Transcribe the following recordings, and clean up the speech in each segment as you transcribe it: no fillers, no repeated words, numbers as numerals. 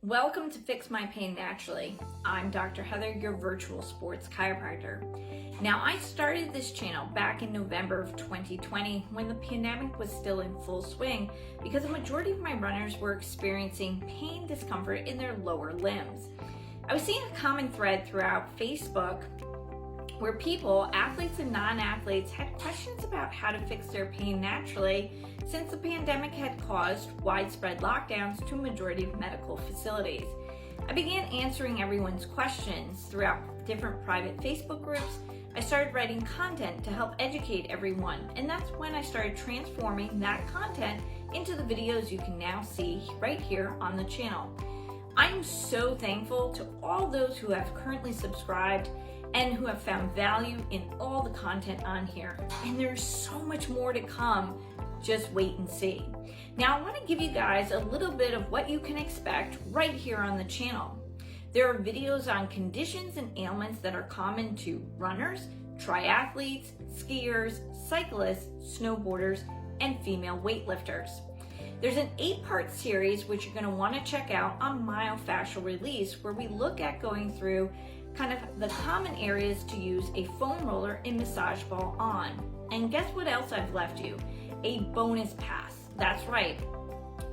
Welcome to Fix My Pain Naturally. I'm Dr. Heather, your virtual sports chiropractor. Now, I started this channel back in November of 2020 when the pandemic was still in full swing because a majority of my runners were experiencing pain, discomfort in their lower limbs. I was seeing a common thread throughout Facebook where people, athletes and non-athletes, had questions about how to fix their pain naturally since the pandemic had caused widespread lockdowns to a majority of medical facilities. I began answering everyone's questions throughout different private Facebook groups. I started writing content to help educate everyone, and that's when I started transforming that content into the videos you can now see right here on the channel. I'm so thankful to all those who have currently subscribed and who have found value in all the content on here. And there's so much more to come. Just wait and see. Now, I want to give you guys a little bit of what you can expect right here on the channel. There are videos on conditions and ailments that are common to runners, triathletes, skiers, cyclists, snowboarders, and female weightlifters. There's an 8-part series which you're going to want to check out on myofascial release, where we look at going through kind of the common areas to use a foam roller and massage ball on. And guess what else I've left you? A bonus pass. That's right.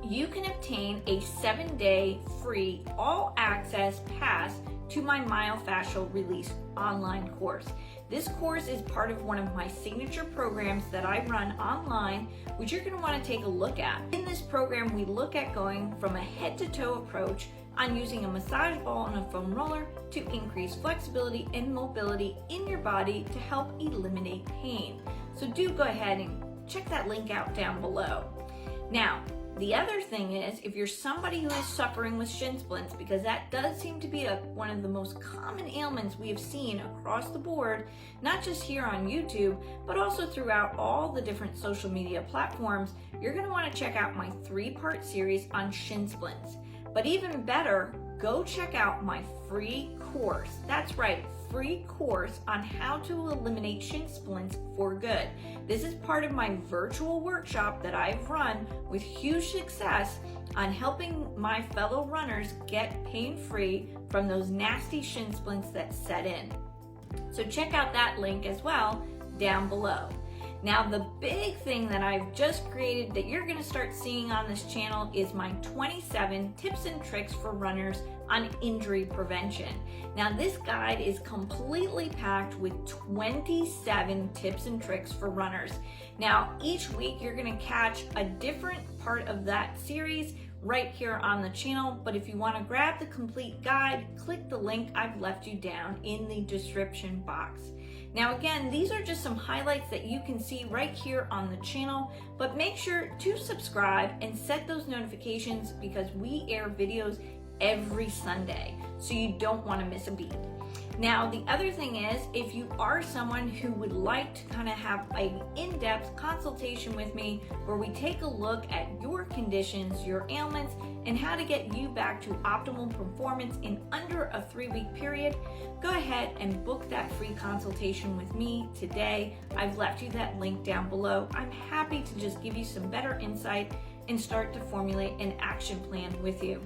You can obtain a 7-day free all-access pass to my Myofascial Release online course. This course is part of one of my signature programs that I run online, which you're going to want to take a look at. In this program, we look at going from a head-to-toe approach on using a massage ball and a foam roller to increase flexibility and mobility in your body to help eliminate pain. So do go ahead and check that link out down below. Now, the other thing is, if you're somebody who is suffering with shin splints, because that does seem to be one of the most common ailments we have seen across the board, not just here on YouTube, but also throughout all the different social media platforms, you're going to want to check out my 3-part series on shin splints. But even better, go check out my free course. That's right, free course on how to eliminate shin splints for good. This is part of my virtual workshop that I've run with huge success on helping my fellow runners get pain-free from those nasty shin splints that set in. So check out that link as well down below. Now, the big thing that I've just created that you're going to start seeing on this channel is my 27 tips and tricks for runners on injury prevention. Now, this guide is completely packed with 27 tips and tricks for runners. Now, each week you're going to catch a different part of that series right here on the channel, but if you want to grab the complete guide, click the link I've left you down in the description box. Now again, these are just some highlights that you can see right here on the channel, but make sure to subscribe and set those notifications because we air videos every Sunday, so you don't want to miss a beat. Now, the other thing is, if you are someone who would like to kind of have an in-depth consultation with me where we take a look at your conditions, your ailments, and how to get you back to optimal performance in under a 3-week period, go ahead and book that free consultation with me today. I've left you that link down below. I'm happy to just give you some better insight and start to formulate an action plan with you.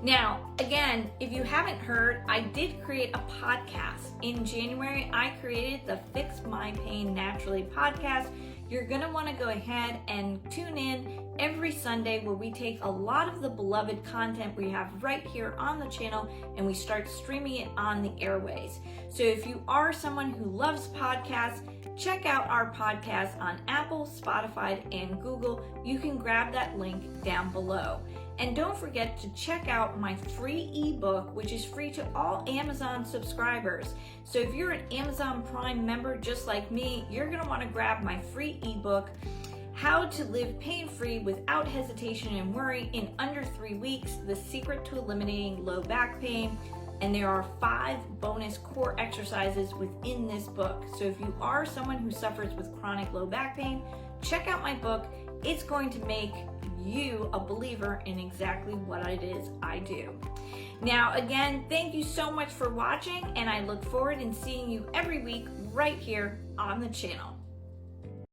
Now, again, if you haven't heard, I did create a podcast. In January, I created the Fix My Pain Naturally podcast. You're going to want to go ahead and tune in every Sunday where we take a lot of the beloved content we have right here on the channel and we start streaming it on the airways. So if you are someone who loves podcasts, check out our podcast on Apple, Spotify, and Google. You can grab that link down below. And don't forget to check out my free ebook, which is free to all Amazon subscribers. So if you're an Amazon Prime member just like me, you're going to want to grab my free ebook, How to Live Pain-Free Without Hesitation and Worry in Under 3 Weeks, The Secret to Eliminating Low Back Pain. And there are 5 bonus core exercises within this book. So if you are someone who suffers with chronic low back pain, check out my book. It's going to make you a believer in exactly what it is I do. Now, again, thank you so much for watching, and I look forward to seeing you every week right here on the channel.